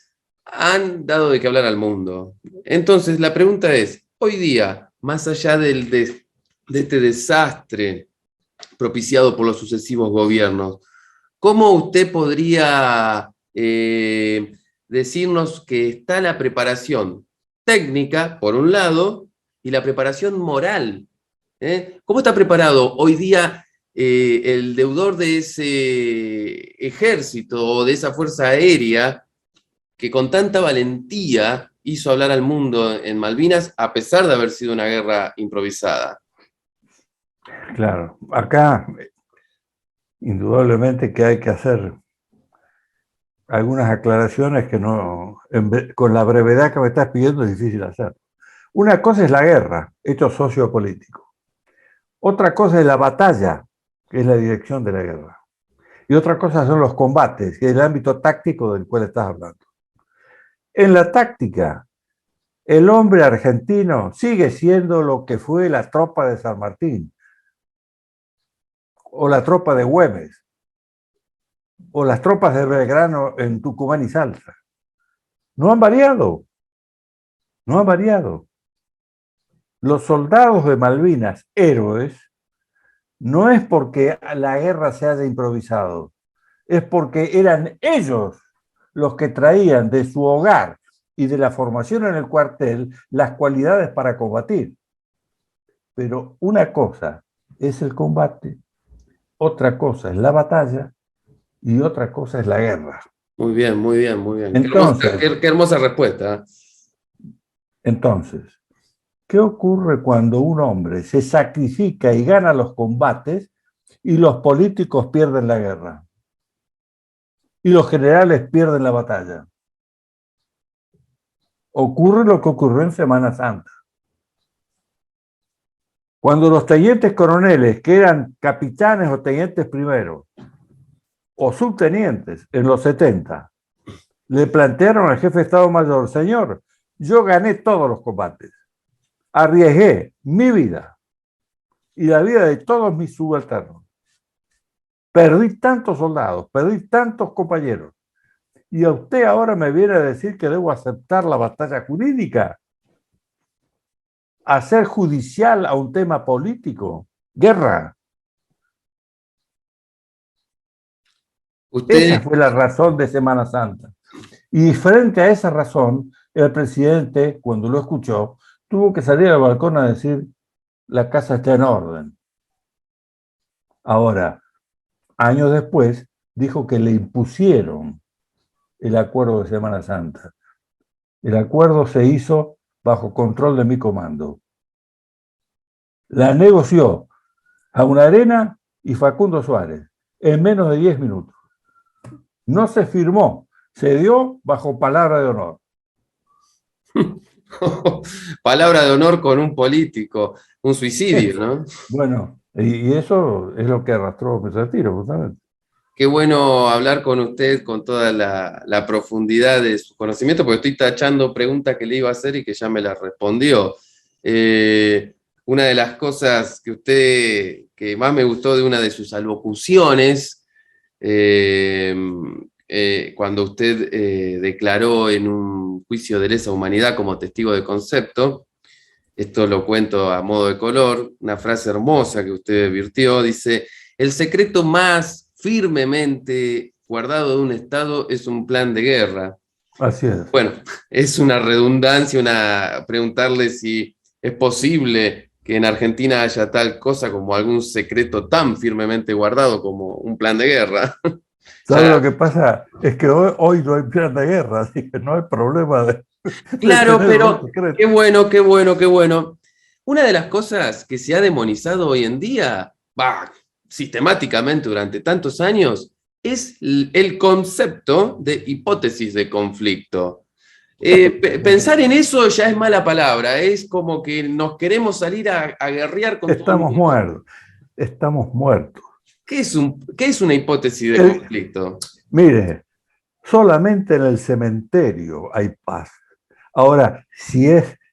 S2: han dado de qué hablar al mundo. Entonces, la pregunta es, hoy día, más allá de este desastre propiciado por los sucesivos gobiernos, ¿cómo usted podría decirnos que está la preparación técnica, por un lado, y la preparación moral? ¿Cómo está preparado hoy día el deudor de ese ejército o de esa fuerza aérea que con tanta valentía hizo hablar al mundo en Malvinas, a pesar de haber sido una guerra improvisada?
S3: Claro, acá indudablemente que hay que hacer algunas aclaraciones que no, con la brevedad que me estás pidiendo es difícil hacer. Una cosa es la guerra, hecho sociopolítico. Otra cosa es la batalla, que es la dirección de la guerra. Y otra cosa son los combates, que es el ámbito táctico del cual estás hablando. En la táctica, el hombre argentino sigue siendo lo que fue la tropa de San Martín, o la tropa de Güemes, o las tropas de Belgrano en Tucumán y Salta. No han variado, no han variado. Los soldados de Malvinas, héroes, no es porque la guerra se haya improvisado, es porque eran ellos los que traían de su hogar y de la formación en el cuartel las cualidades para combatir. Pero una cosa es el combate, otra cosa es la batalla y otra cosa es la guerra.
S2: Muy bien, muy bien, muy bien.
S3: Entonces,
S2: qué hermosa respuesta.
S3: Entonces, ¿qué ocurre cuando un hombre se sacrifica y gana los combates y los políticos pierden la guerra? Y los generales pierden la batalla. Ocurre lo que ocurrió en Semana Santa. Cuando los tenientes coroneles, que eran capitanes o tenientes primeros, o subtenientes en los 70, le plantearon al jefe de Estado Mayor, señor, yo gané todos los combates, arriesgué mi vida y la vida de todos mis subalternos. Perdí tantos soldados, perdí tantos compañeros. Y a usted ahora me viene a decir que debo aceptar la batalla jurídica, hacer judicial a un tema político, guerra. Esa fue la razón de Semana Santa. Y frente a esa razón, el presidente, cuando lo escuchó, tuvo que salir al balcón a decir, la casa está en orden. Ahora, años después, dijo que le impusieron el acuerdo de Semana Santa. El acuerdo se hizo bajo control de mi comando. La negoció Jauna Arena y Facundo Suárez en menos de 10 minutos. No se firmó, se dio bajo palabra de honor.
S2: Palabra de honor con un político, un suicidio, ¿no?
S3: Bueno, y eso es lo que arrastró mi retiro, justamente.
S2: Qué bueno hablar con usted con toda la profundidad de su conocimiento, porque estoy tachando preguntas que le iba a hacer y que ya me las respondió. Una de las cosas que más me gustó de una de sus alocuciones, cuando usted declaró en un juicio de lesa humanidad como testigo de concepto, esto lo cuento a modo de color, una frase hermosa que usted virtió, dice: el secreto más firmemente guardado de un Estado es un plan de guerra.
S3: Así es.
S2: Bueno, es una redundancia, preguntarle si es posible que en Argentina haya tal cosa como algún secreto tan firmemente guardado como un plan de guerra.
S3: ¿Sabes lo que pasa? Es que hoy no hay plan de guerra, así que no hay problema de
S2: Claro,
S3: tener un
S2: pero
S3: secreto.
S2: qué bueno, qué bueno, qué bueno. Una de las cosas que se ha demonizado hoy en día, sistemáticamente durante tantos años, es el concepto de hipótesis de conflicto. Pensar en eso ya es mala palabra, es como que nos queremos salir a guerrear con todo el
S3: Estamos
S2: mundo.
S3: muertos, estamos muertos.
S2: ¿Qué es una hipótesis de
S3: El-
S2: conflicto?
S3: Mire, solamente en el cementerio hay paz. Ahora, si el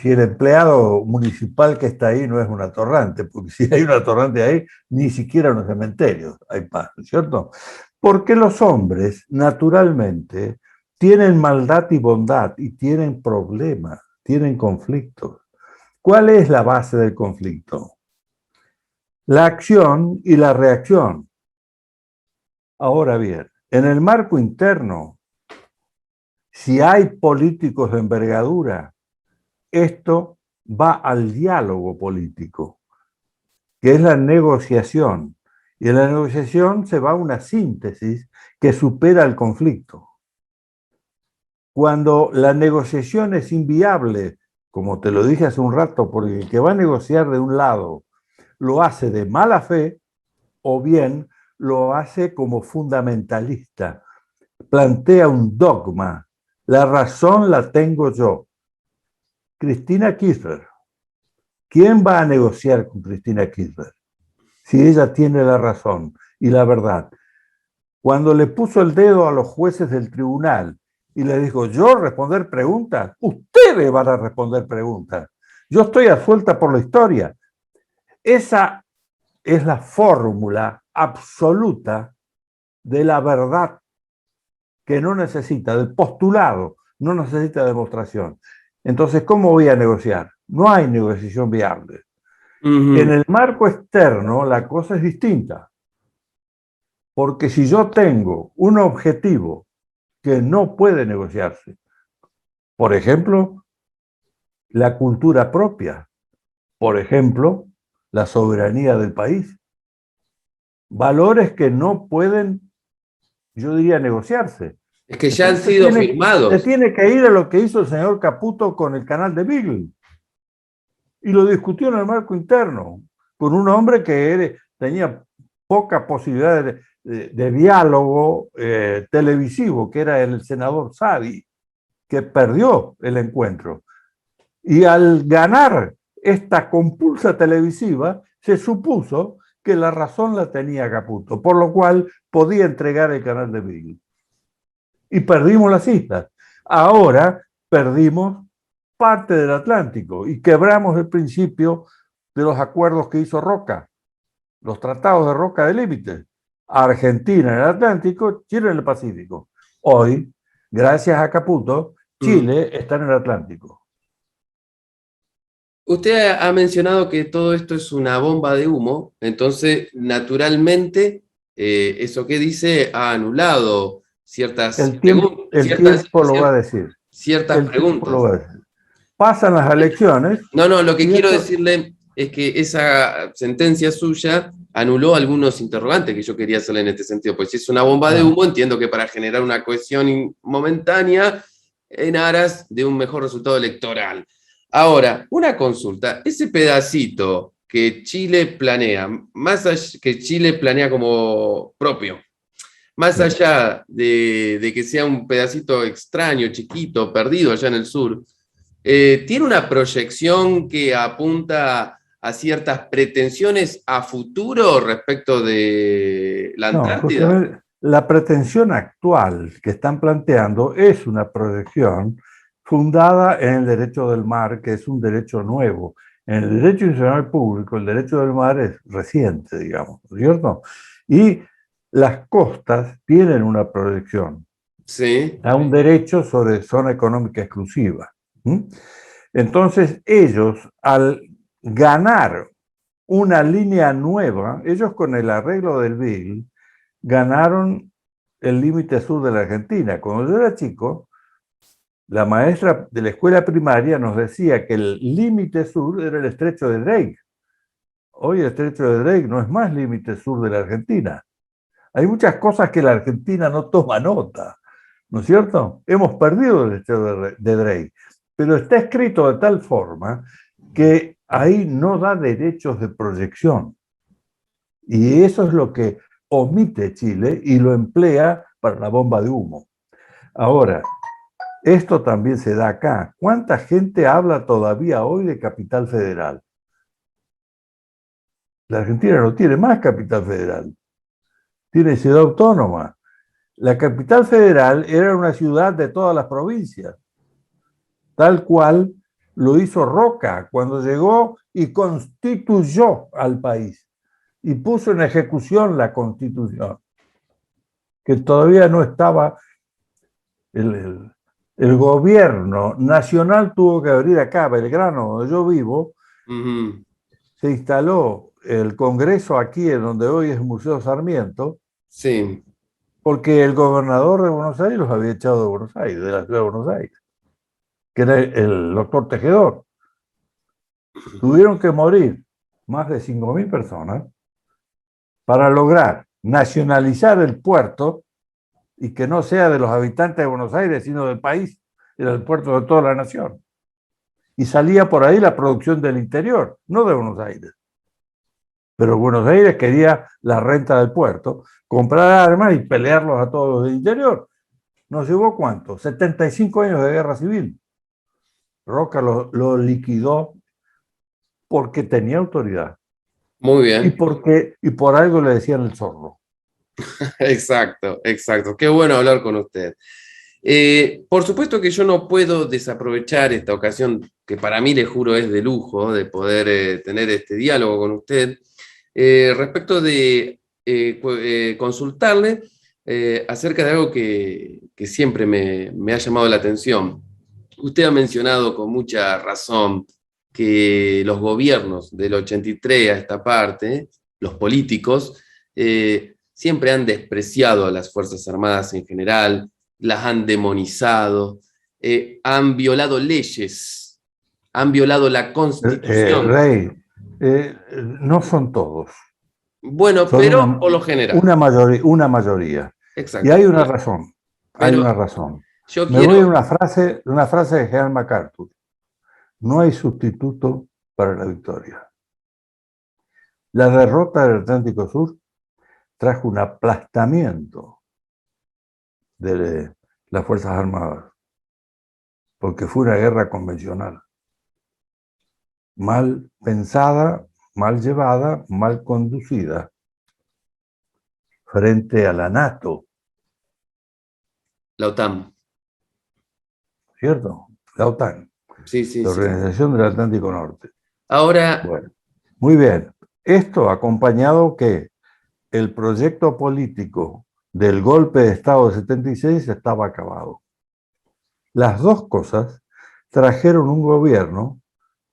S3: empleado municipal que está ahí no es un atorrante, porque si hay un atorrante ahí, ni siquiera en los cementerios hay paz, ¿cierto? Porque los hombres, naturalmente, tienen maldad y bondad y tienen problemas, tienen conflictos. ¿Cuál es la base del conflicto? La acción y la reacción. Ahora bien, en el marco interno, si hay políticos de envergadura, esto va al diálogo político, que es la negociación. Y en la negociación se va a una síntesis que supera el conflicto. Cuando la negociación es inviable, como te lo dije hace un rato, porque el que va a negociar de un lado lo hace de mala fe o bien lo hace como fundamentalista, plantea un dogma. La razón la tengo yo. Cristina Kirchner. ¿Quién va a negociar con Cristina Kirchner? Si ella tiene la razón y la verdad. Cuando le puso el dedo a los jueces del tribunal y le dijo, yo responder preguntas, ustedes van a responder preguntas. Yo estoy absuelta por la historia. Esa es la fórmula absoluta de la verdad que no necesita, del postulado, no necesita demostración. Entonces, ¿cómo voy a negociar? No hay negociación viable. En el marco externo, la cosa es distinta. Porque si yo tengo un objetivo que no puede negociarse, por ejemplo, la cultura propia, por ejemplo, la soberanía del país, valores que no pueden, yo diría, negociarse.
S2: Es que ya han
S3: Entonces,
S2: sido
S3: se
S2: firmados.
S3: tiene que ir a lo que hizo el señor Caputo con el canal de Beagle. Y lo discutió en el marco interno, con un hombre que tenía poca posibilidad de diálogo televisivo, que era el senador Sadi, que perdió el encuentro. Y al ganar esta compulsa televisiva, se supuso que la razón la tenía Caputo, por lo cual podía entregar el canal de Beagle. Y perdimos las islas. Ahora perdimos parte del Atlántico y quebramos el principio de los acuerdos que hizo Roca, los tratados de Roca de límites. Argentina en el Atlántico, Chile en el Pacífico. Hoy, gracias a Caputo, Chile está en el Atlántico.
S2: Usted ha mencionado que todo esto es una bomba de humo, entonces, naturalmente, eso que dice ha anulado ciertas
S3: El tiempo lo va a decir.
S2: ciertas
S3: El tiempo lo
S2: preguntas.
S3: va a decir. Pasan las elecciones.
S2: No, lo que
S3: y
S2: quiero
S3: esto,
S2: decirle es que esa sentencia suya anuló algunos interrogantes que yo quería hacerle en este sentido. Pues si es una bomba de humo, entiendo que para generar una cohesión momentánea en aras de un mejor resultado electoral. Ahora, una consulta, ese pedacito que Chile planea, más allá, que Chile planea como propio, más allá de que sea un pedacito extraño, chiquito, perdido allá en el sur, tiene una proyección que apunta a ciertas pretensiones a futuro respecto de la
S3: No,
S2: Antártida?
S3: justamente la pretensión actual que están planteando es una proyección fundada en el derecho del mar, que es un derecho nuevo. En el derecho internacional público, el derecho del mar es reciente, digamos, ¿cierto? Y las costas tienen una proyección
S2: Sí,
S3: a un derecho sobre zona económica exclusiva. ¿Mm? Entonces, ellos, al ganar una línea nueva, ellos con el arreglo del BIL, ganaron el límite sur de la Argentina. Cuando yo era chico, la maestra de la escuela primaria nos decía que el límite sur era el estrecho de Drake. Hoy el estrecho de Drake no es más límite sur de la Argentina. Hay muchas cosas que la Argentina no toma nota, ¿no es cierto? Hemos perdido el estrecho de Drake, pero está escrito de tal forma que ahí no da derechos de proyección. Y eso es lo que omite Chile y lo emplea para la bomba de humo. Ahora, esto también se da acá. ¿Cuánta gente habla todavía hoy de capital federal? La Argentina no tiene más capital federal, tiene ciudad autónoma. La capital federal era una ciudad de todas las provincias, tal cual lo hizo Roca cuando llegó y constituyó al país y puso en ejecución la constitución, que todavía no estaba. El gobierno nacional tuvo que abrir acá, Belgrano, donde yo vivo. Se instaló el Congreso aquí, en donde hoy es Museo Sarmiento,
S2: sí.
S3: porque el gobernador de Buenos Aires los había echado de Buenos Aires, de la ciudad de Buenos Aires, que era el doctor Tejedor. Tuvieron que morir más de 5.000 personas para lograr nacionalizar el puerto y que no sea de los habitantes de Buenos Aires, sino del país, era el puerto de toda la nación. Y salía por ahí la producción del interior, no de Buenos Aires. Pero Buenos Aires quería la renta del puerto, comprar armas y pelearlos a todos los del interior. ¿Nos llevó cuánto? 75 años de guerra civil. Roca lo liquidó porque tenía autoridad
S2: Muy
S3: y,
S2: bien.
S3: y por algo le decían el zorro.
S2: Exacto, exacto. Qué bueno hablar con usted. Por supuesto que yo no puedo desaprovechar esta ocasión, que para mí, le juro, es de lujo, de poder tener este diálogo con usted, respecto de consultarle acerca de algo que siempre me ha llamado la atención. Usted ha mencionado con mucha razón que los gobiernos del 83 a esta parte, los políticos, siempre han despreciado a las Fuerzas Armadas en general, las han demonizado, han violado leyes, han violado la Constitución.
S3: Rey, no son todos,
S2: Bueno,
S3: son
S2: pero por lo general.
S3: una mayoría. Y
S2: Exacto.
S3: hay una razón, hay
S2: Pero
S3: una razón.
S2: yo
S3: Me voy a
S2: quiero,
S3: una frase de General MacArthur. No hay sustituto para la victoria. La derrota del Atlántico Sur trajo un aplastamiento de las Fuerzas Armadas, porque fue una guerra convencional, mal pensada, mal llevada, mal conducida, frente a la NATO,
S2: la OTAN.
S3: ¿cierto? La OTAN,
S2: Sí, sí,
S3: la
S2: sí.
S3: Organización del Atlántico Norte.
S2: Ahora,
S3: Bueno, muy bien. Esto acompañado que el proyecto político del golpe de Estado de 76 estaba acabado. Las dos cosas trajeron un gobierno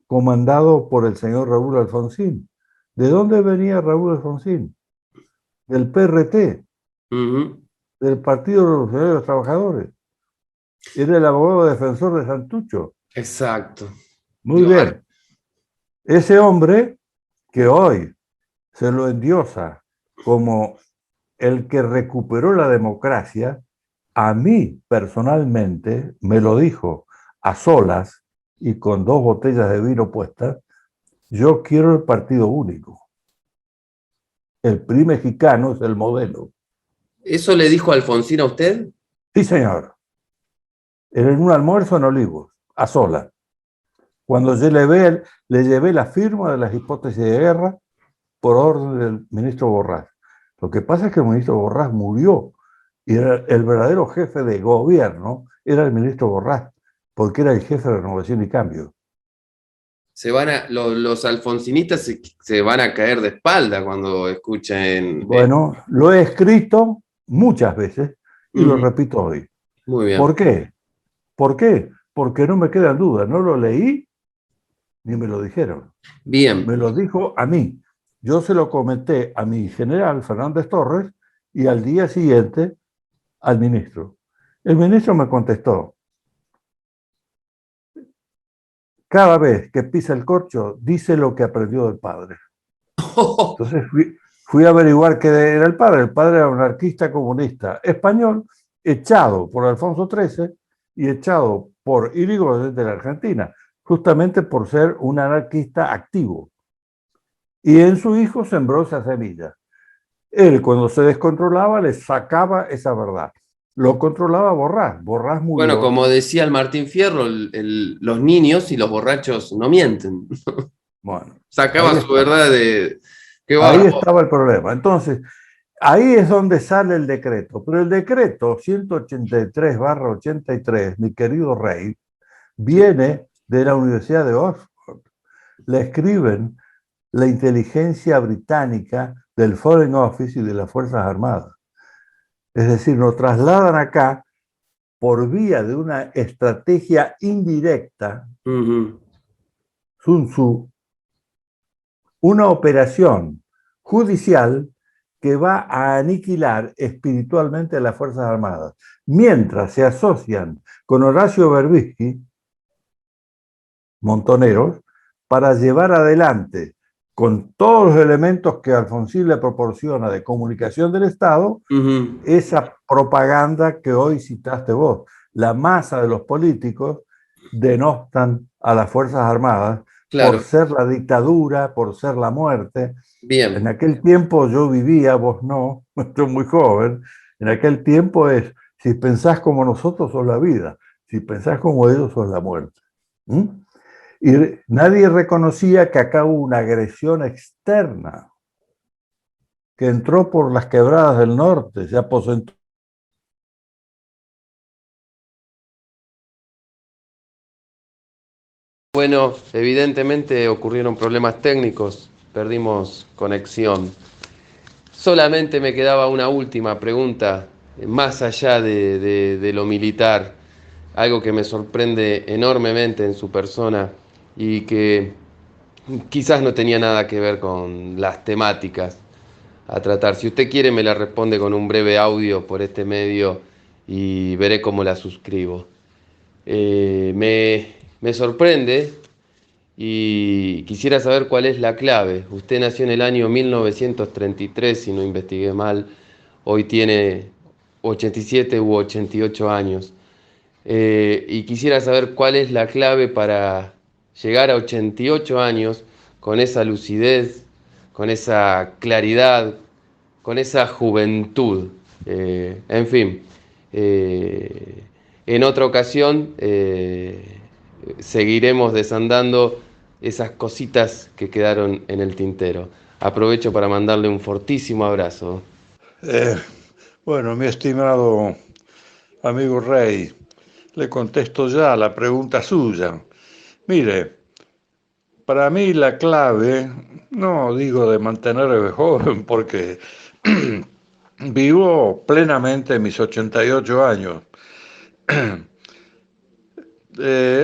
S3: comandado por el señor Raúl Alfonsín. ¿De dónde venía Raúl Alfonsín? Del PRT, del Partido Revolucionario de los Trabajadores. Era el abogado defensor de Santucho.
S2: exacto.
S3: Muy
S2: Digo,
S3: bien. Ese hombre que hoy se lo endiosa como el que recuperó la democracia, a mí personalmente me lo dijo a solas y con 2 botellas de vino puestas: yo quiero el partido único. El PRI mexicano es el modelo.
S2: ¿eso le dijo Alfonsín a usted?
S3: Sí, señor. En un almuerzo en Olivos, a solas. cuando yo le llevé la firma de las hipótesis de guerra por orden del ministro Borrás. Lo que pasa es que el ministro Borrás murió y el verdadero jefe de gobierno era el ministro Borrás, porque era el jefe de Renovación y Cambio.
S2: Los alfonsinistas se van a caer de espalda cuando escuchen.
S3: Bueno, lo he escrito muchas veces y lo repito hoy.
S2: Muy bien.
S3: ¿Por qué? ¿Por qué? Porque no me quedan dudas. No lo leí ni me lo dijeron.
S2: Bien.
S3: Me lo dijo a mí. Yo se lo comenté a mi general Fernández Torres y al día siguiente al ministro. El ministro me contestó: cada vez que pisa el corcho, dice lo que aprendió del padre. Entonces fui a averiguar qué era el padre. El padre era un anarquista comunista español, echado por Alfonso XIII y echado por Irigoyen de la Argentina, justamente por ser un anarquista activo. Y en su hijo sembró esa semilla. Él, cuando se descontrolaba, le sacaba esa verdad. Lo controlaba Borrás. Borrás murió.
S2: Bueno, como decía el Martín Fierro, los niños y los borrachos no mienten.
S3: Bueno,
S2: sacaba su verdad de...
S3: Ahí estaba el problema. Entonces, ahí es donde sale el decreto. Pero el decreto 183/83, mi querido Rey, viene de la Universidad de Oxford. Le escriben la inteligencia británica del Foreign Office y de las Fuerzas Armadas. Es decir, lo trasladan acá por vía de una estrategia indirecta, Sun Tzu, una operación judicial que va a aniquilar espiritualmente a las Fuerzas Armadas, mientras se asocian con Horacio Berbisky, montoneros, para llevar adelante, con todos los elementos que Alfonsín le proporciona de comunicación del Estado, esa propaganda que hoy citaste vos. La masa de los políticos denostan a las Fuerzas Armadas, claro, por ser la dictadura, por ser la muerte.
S2: Bien.
S3: En aquel tiempo yo vivía, vos no, estoy muy joven, en aquel tiempo es, si pensás como nosotros sos la vida, si pensás como ellos sos la muerte. Y nadie reconocía que acá hubo una agresión externa que entró por las quebradas del norte, se aposentó.
S2: Bueno, evidentemente ocurrieron problemas técnicos, perdimos conexión. Solamente me quedaba una última pregunta, más allá de lo militar, algo que me sorprende enormemente en su persona y que quizás no tenía nada que ver con las temáticas a tratar. Si usted quiere me la responde con un breve audio por este medio y veré cómo la suscribo. Me sorprende y quisiera saber cuál es la clave. Usted nació en el año 1933, si no investigué mal, hoy tiene 87 u 88 años. Y quisiera saber cuál es la clave para llegar a 88 años con esa lucidez, con esa claridad, con esa juventud. En fin, en otra ocasión seguiremos desandando esas cositas que quedaron en el tintero. Aprovecho para mandarle un fortísimo abrazo.
S3: Bueno, mi estimado amigo Rey, le contesto ya la pregunta suya. Mire, para mí la clave, no digo de mantenerme joven, porque vivo plenamente mis 88 años.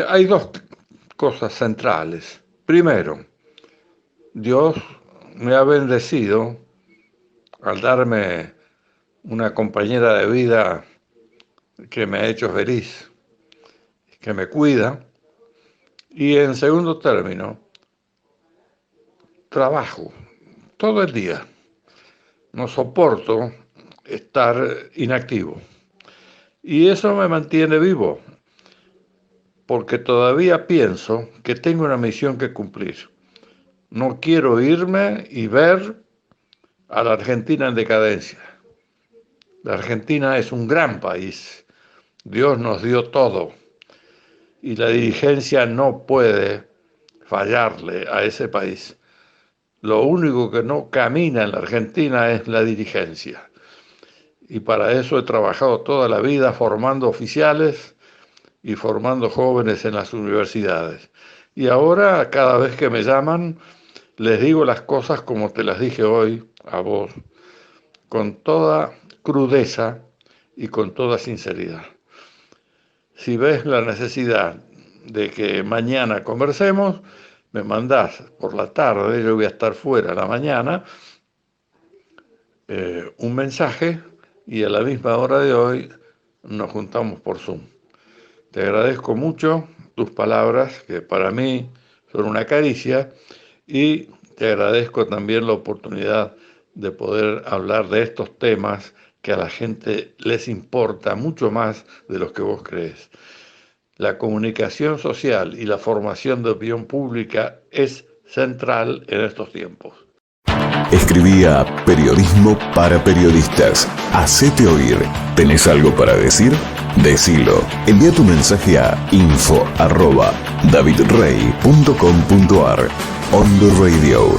S3: Hay dos cosas centrales. Primero, Dios me ha bendecido al darme una compañera de vida que me ha hecho feliz, que me cuida. Y en segundo término, trabajo todo el día. No soporto estar inactivo. Y eso me mantiene vivo, porque todavía pienso que tengo una misión que cumplir. No quiero irme y ver a la Argentina en decadencia. La Argentina es un gran país. Dios nos dio todo. Y la dirigencia no puede fallarle a ese país. Lo único que no camina en la Argentina es la dirigencia. Y para eso he trabajado toda la vida formando oficiales y formando jóvenes en las universidades. Y ahora, cada vez que me llaman, les digo las cosas como te las dije hoy a vos, con toda crudeza y con toda sinceridad. Si ves la necesidad de que mañana conversemos, me mandás por la tarde, yo voy a estar fuera a la mañana, un mensaje y a la misma hora de hoy nos juntamos por Zoom. Te agradezco mucho tus palabras, que para mí son una caricia, y te agradezco también la oportunidad de poder hablar de estos temas que a la gente les importa mucho más de lo que vos crees. La comunicación social y la formación de opinión pública es central en estos tiempos.
S1: Escribí a Periodismo para Periodistas. Hacete oír. ¿Tenés algo para decir? Decilo. Envía tu mensaje a info@davidrey.com.ar. On the Radio.